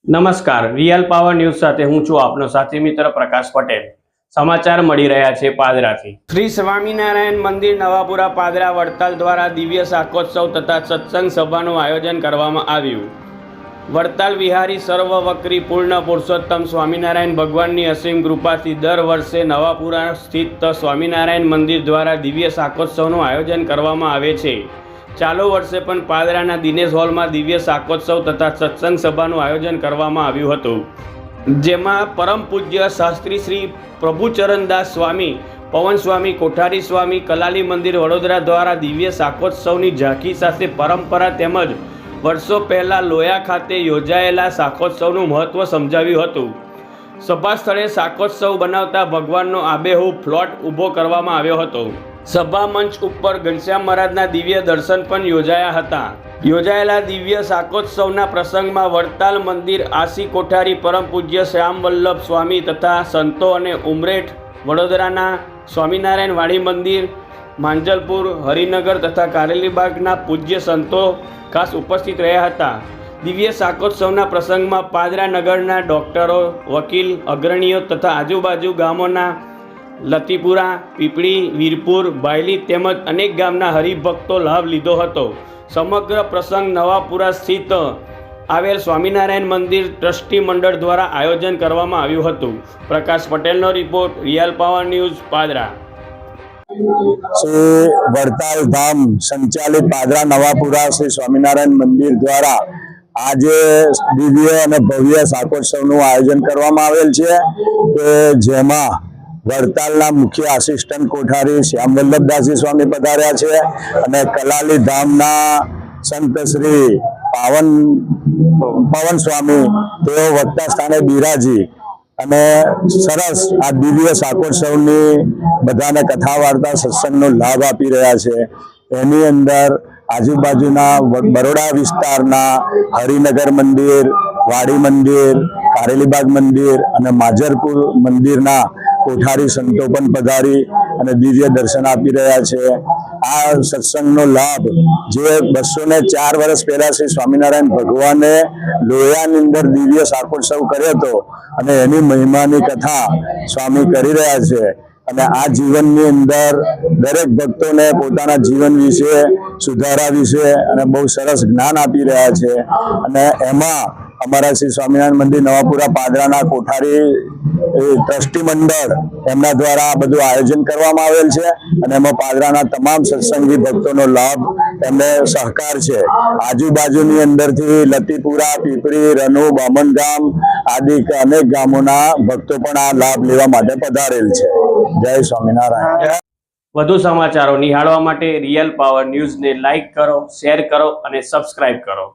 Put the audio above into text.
નમસ્કાર, real power news સાથે હું છું આપનો સાથી મિત્ર પ્રકાશ પટેલ। સમાચાર મળી રહ્યા છે પાદરાથી। શ્રી સ્વામિનારાયણ મંદિર નવાપુરા પાદરા વડતાલ દ્વારા દિવ્ય શાકોત્સવ તથા સત્સંગ સભાનું આયોજન કરવામાં આવ્યું। વડતાલ વિહારી સર્વવક્રી પૂર્ણ પુરુષોત્તમ સ્વામિનારાયણ ભગવાનની અસીમ કૃપાથી દર વર્ષે નવાપુરા સ્થિત સ્વામિનારાયણ મંદિર દ્વારા દિવ્ય શાકોત્સવનું આયોજન કરવામાં આવે છે। ચાલુ વર્ષે પણ પાદરાના દિનેશ હોલમાં દિવ્ય શાકોત્સવ તથા સત્સંગ સભાનું આયોજન કરવામાં આવ્યું હતું, જેમાં પરમ પૂજ્ય શાસ્ત્રી શ્રી પ્રભુચરણદાસ સ્વામી, પવન સ્વામી, કોઠારી સ્વામી, કલાલી મંદિર વડોદરા દ્વારા દિવ્ય શાકોત્સવની ઝાંખી સાથે પરંપરા તેમજ વર્ષો પહેલાં લોયા ખાતે યોજાયેલા શાકોત્સવનું મહત્ત્વ સમજાવ્યું હતું। સભા સ્થળે શાકોત્સવ બનાવતા ભગવાનનો આબેહૂબ પ્લોટ ઊભો કરવામાં આવ્યો હતો। સભા મંચ ઉપર ઘનશ્યામ મહારાજના દિવ્ય દર્શન પણ યોજાયા હતા। યોજાયેલા દિવ્ય શાકોત્સવના પ્રસંગમાં વડતાલ મંદિર આશી કોઠારી પરમ પૂજ્ય શ્યામ વલ્લભ સ્વામી તથા સંતો અને ઉમરેઠ વડોદરાના સ્વામિનારાયણ વાડી મંદિર, માંજલપુર, હરિનગર તથા કારેલીબાગના પૂજ્ય સંતો ખાસ ઉપસ્થિત રહ્યા હતા। દિવ્ય શાકોત્સવના પ્રસંગમાં પાદરા નગરના ડૉક્ટરો, વકીલ, અગ્રણીઓ તથા આજુબાજુ ગામોના લતીપુરા, પીપળી, વીરપુર, બાયલી તેમજ અનેક ગામના હરિભક્તો લાભ લીધો હતો। સમગ્ર પ્રસંગ નવાપુરા સ્થિત આવેલ સ્વામિનારાયણ મંદિર ટ્રસ્ટી મંડળ દ્વારા આયોજન કરવામાં આવ્યું હતું। પ્રકાશ પટેલનો report, real power news, Padra. Shri Vadtal Dham संचालित पादरा नवापुरा श्री स्वामीनारायण मंदिर द्वारा आज दिव्य और भव्य शाकोत्सव आयोजन करवामां आवेल छे के जेमां वड़तालना मुख्य आसिस्टंट कोठारी श्याम वल्लभदासजी स्वामी पधार्या छे अने कलाली धामना संत श्री पवन स्वामी तेओ वक्ता स्थाने बिराजी અને સરસ આ દિવ્ય શાકોત્સવની બધાને કથા વાર્તા સત્સંગનો લાભ આપી રહ્યા છે। એની અંદર આજુબાજુના બરોડા વિસ્તારના હરિનગર મંદિર, વાડી મંદિર, કારેલીબાગ મંદિર અને માજરપુર મંદિરના કોઠારી સંતો પણ પધારી અને દિવ્ય દર્શન આપી રહ્યા છે। આ સત્સંગનો લાભ જે 204 વર્ષ પહેલા શ્રી સ્વામિનારાયણ ભગવાને લોયાની અંદર દિવ્ય શાકોત્સવ કર્યો હતો અને એની મહિમાની કથા સ્વામી કરી રહ્યા છે અને આ જીવનની અંદર દરેક ભક્તોને પોતાના જીવન વિશે, સુધારા વિશે અને બહુ સરસ જ્ઞાન આપી રહ્યા છે અને એમાં અમારા શ્રી સ્વામિનારાયણ મંદિર નવાપુરા પાદરાના કોઠારી ટ્રસ્ટી મંડળ એમના દ્વારા આ બધું આયોજન કરવામાં આવેલ છે અને એમાં પાદરાના તમામ સત્સંગી ભક્તોનો લાભ એમને સહકાર છે। આજુબાજુની અંદરથી લતીપુરા, પીપળી, રનુ, બામણગામ આદિ અનેક ગામોના ભક્તો પણ આ લાભ લેવા માટે પધારેલ છે। જય સ્વામિનારાયણ। વધુ સમાચારો નિહાળવા માટે રિયલ પાવર ન્યૂઝને લાઇક કરો, શેર કરો અને સબસ્ક્રાઇબ કરો।